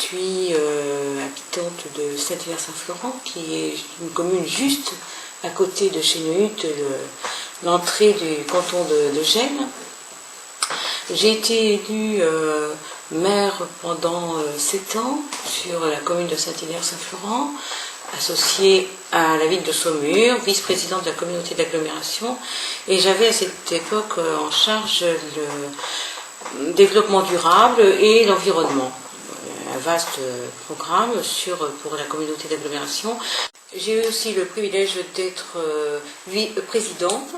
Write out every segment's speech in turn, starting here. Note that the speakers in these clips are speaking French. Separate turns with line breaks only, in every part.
suis habitante de Saint-Hilaire-Saint-Florent, qui est une commune juste à côté de Chénehutte, l'entrée du canton de Gênes. J'ai été élue maire pendant 7 ans sur la commune de Saint-Hilaire-Saint-Florent, associée à la ville de Saumur, vice-présidente de la communauté d'agglomération, et j'avais à cette époque en charge le développement durable et l'environnement. Un vaste programme pour la communauté d'agglomération. J'ai eu aussi le privilège d'être présidente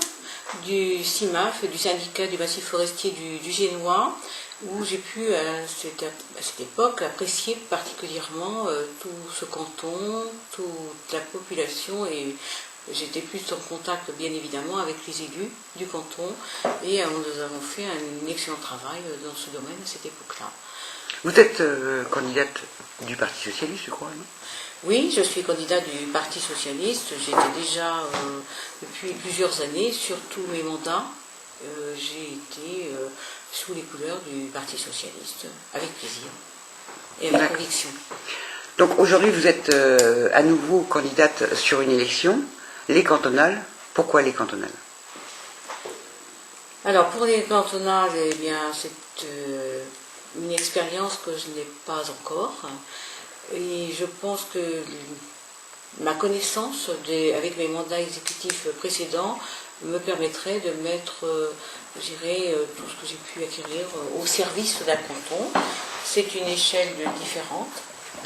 du CIMAF, du syndicat du massif forestier du Génois, où j'ai pu à cette époque apprécier particulièrement tout ce canton, toute la population, et j'étais plus en contact bien évidemment avec les élus du canton, et nous avons fait un excellent travail dans ce domaine à cette époque-là.
Vous êtes candidate du Parti Socialiste, je crois, non ?
Oui, je suis candidate du Parti Socialiste. J'étais déjà, depuis plusieurs années, sur tous mes mandats, j'ai été sous les couleurs du Parti Socialiste, avec plaisir et avec conviction.
Donc aujourd'hui, vous êtes à nouveau candidate sur une élection, les cantonales. Pourquoi les cantonales ? Alors,
pour les cantonales, eh bien, c'est une expérience que je n'ai pas encore. Et je pense que ma connaissance avec mes mandats exécutifs précédents me permettrait de mettre, je dirais, tout ce que j'ai pu acquérir au service d'un canton. C'est une échelle différente.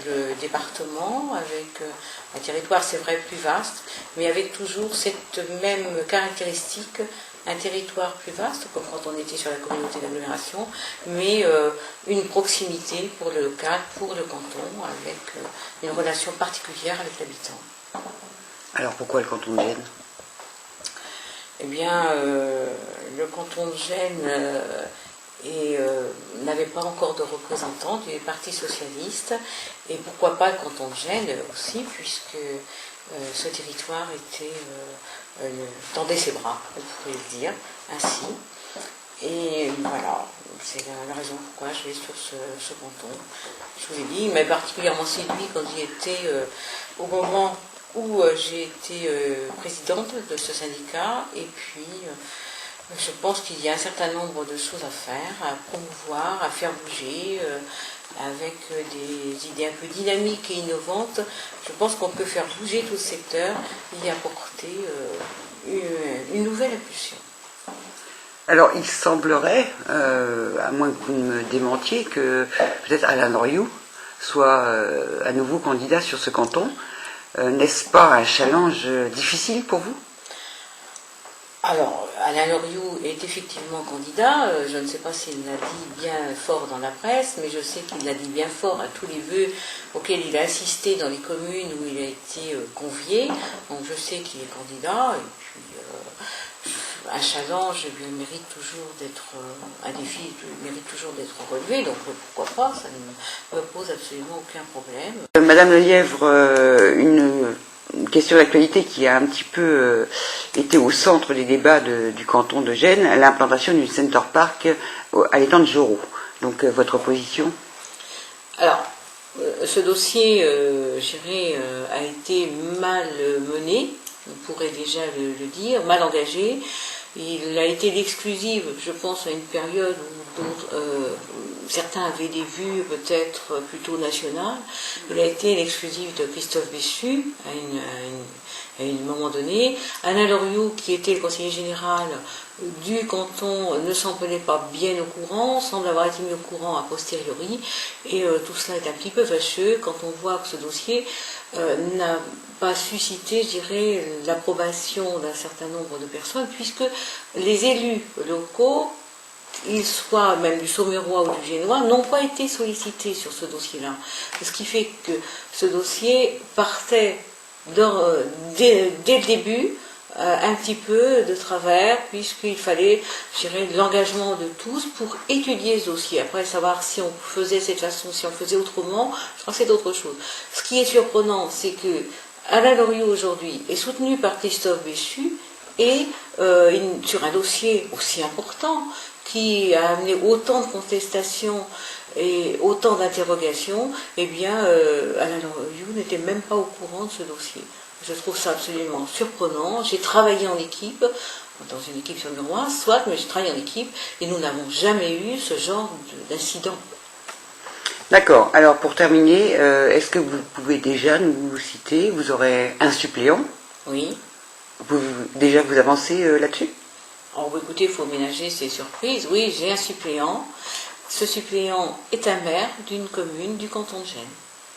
Le département, avec un territoire, c'est vrai, plus vaste, mais avec toujours cette même caractéristique, un territoire plus vaste, comme quand on était sur la communauté d'agglomération, mais une proximité pour le local, pour le canton, avec une relation particulière avec l'habitant.
Alors pourquoi le canton de Gênes ?
Eh bien, le canton de Gênes n'avait pas encore de représentant du Parti Socialiste, et pourquoi pas le canton de Gênes aussi, puisque ce territoire tendait ses bras, on pourrait le dire ainsi. Et voilà, c'est la raison pourquoi je vais sur ce canton. Je vous ai dit, il m'a particulièrement séduit quand j'y étais au moment où j'ai été présidente de ce syndicat, et puis je pense qu'il y a un certain nombre de choses à faire, à promouvoir, à faire bouger, avec des idées un peu dynamiques et innovantes. Je pense qu'on peut faire bouger tout le secteur et y apporter une nouvelle impulsion.
Alors il semblerait, à moins que vous ne me démentiez, que peut-être Alain Loriot soit à nouveau candidat sur ce canton. N'est-ce pas un challenge difficile pour vous ?
Alors, Alain Loriot est effectivement candidat. Je ne sais pas s'il l'a dit bien fort dans la presse, mais je sais qu'il l'a dit bien fort à tous les vœux auxquels il a assisté dans les communes où il a été convié. Donc je sais qu'il est candidat, et puis un challenge mérite toujours d'être, un défi mérite toujours d'être relevé, donc pourquoi pas, ça ne me pose absolument aucun problème.
Madame Lelièvre, une question d'actualité qui a un petit peu été au centre des débats du canton de Gênes, l'implantation du Center Park à l'étang de Jorot. Donc votre position ?
Alors, ce dossier, je dirais, a été mal mené, on pourrait déjà le dire, mal engagé. Il a été l'exclusive, je pense, à une période où certains avaient des vues peut-être plutôt nationales. Il a été l'exclusive de Christophe Béchu à un moment donné. Alain Loriot, qui était le conseiller général du canton, ne semblait pas bien au courant, semble avoir été mis au courant a posteriori, et tout cela est un petit peu fâcheux quand on voit que ce dossier n'a pas suscité, je dirais, l'approbation d'un certain nombre de personnes, puisque les élus locaux, qu'ils soient même du Saumurois ou du Génois, n'ont pas été sollicités sur ce dossier-là. Ce qui fait que ce dossier partait dès le début un petit peu de travers, puisqu'il fallait, je dirais, l'engagement de tous pour étudier ce dossier. Après, savoir si on faisait de cette façon, si on faisait autrement, je crois que c'est autre chose. Ce qui est surprenant, c'est que Alain Loriot aujourd'hui est soutenu par Christophe Béchu, et sur un dossier aussi important, qui a amené autant de contestations Et autant d'interrogations, eh bien, Alain Royou n'était même pas au courant de ce dossier. Je trouve ça absolument surprenant. J'ai travaillé en équipe, dans une équipe sur le Muroir, soit, mais j'ai travaillé en équipe, et nous n'avons jamais eu ce genre d'incident.
D'accord. Alors pour terminer, est-ce que vous pouvez déjà nous citer, vous aurez un suppléant?
Oui.
Déjà vous avancez là-dessus?
Alors écoutez, il faut ménager ces surprises. Oui, j'ai un suppléant. Ce suppléant est un maire d'une commune du canton de Gênes.